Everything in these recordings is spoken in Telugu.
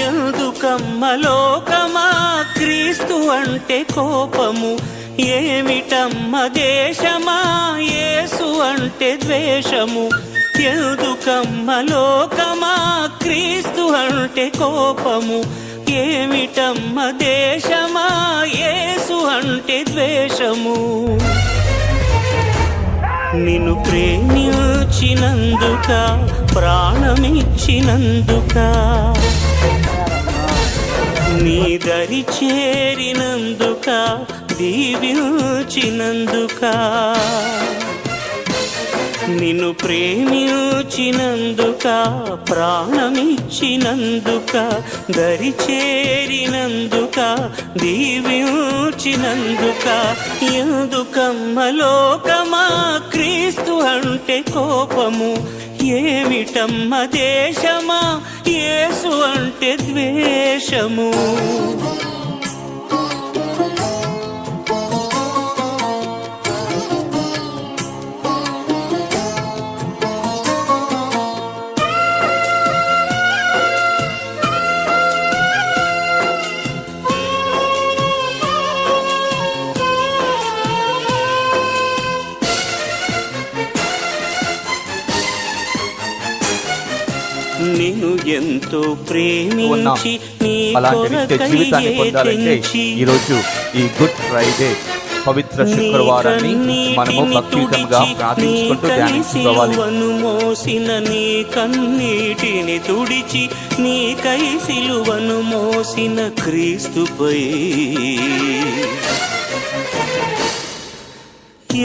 ఎందుకమ్మ లోకమా క్రీస్తు అంటే కోపము, ఏమిటమ్మ దేశమా యేసు అంటే ద్వేషము. ఎందుకమ్మ లోకమా క్రీస్తు అంటే కోపము, ఏమిటమ్మ దేశమా యేసు అంటే ద్వేషము. నిన్ను ప్రేమించినందుక ప్రాణమిచ్చినందుక, నీ దరి చేరినందుక దీవించినందుక, నిన్ను ప్రేమించినందుక ప్రాణమిచ్చినందుక, దరి చేరినందుక దీవించినందుక. ఎందుకమ్మ లోకమా క్రీస్తు అంటే కోపము, ఏమిటమ్మ దేశమా యేసు అంటే ద్వేషము. నిన్ను ఎంతో ప్రేమించి నీ కొరకై తెంచి, ఈరోజు ఈ గుడ్ ఫ్రైడే పవిత్ర శుక్రవారాన్ని మనము భక్తియుతంగా ప్రార్థించుకుంటూ ధ్యానించుకోవాలి. మోసిన నీ కన్నీటిని తుడిచి, నీకై సిలువను మోసిన క్రీస్తుపై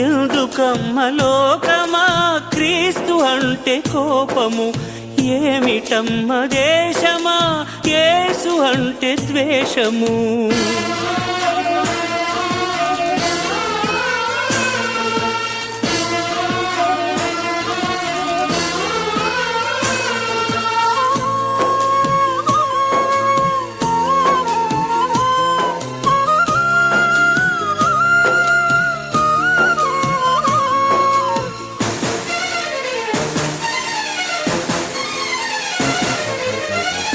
ఎందుకమ్మ లోకమా క్రీస్తు అంటే కోపము, ఏమిటమ్మ దేశమా యేసు అంటే ద్వేషము.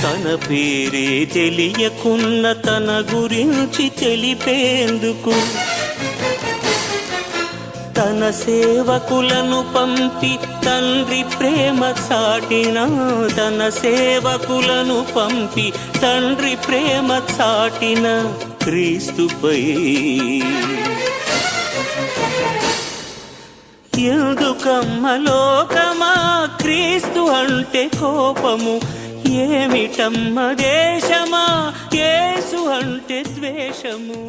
తన పేరే తెలియకున్న తన గురించి తెలిపేందుకు, తన సేవకులను పంపి తండ్రి ప్రేమ చాటిన, తన సేవకులను పంపి తండ్రి ప్రేమ చాటిన క్రీస్తుపై ఎందుకమ్మ లోకమా క్రీస్తు అంటే కోపము, ఏమిటమ్మ దేశమా యేసు అంటే ద్వేషము.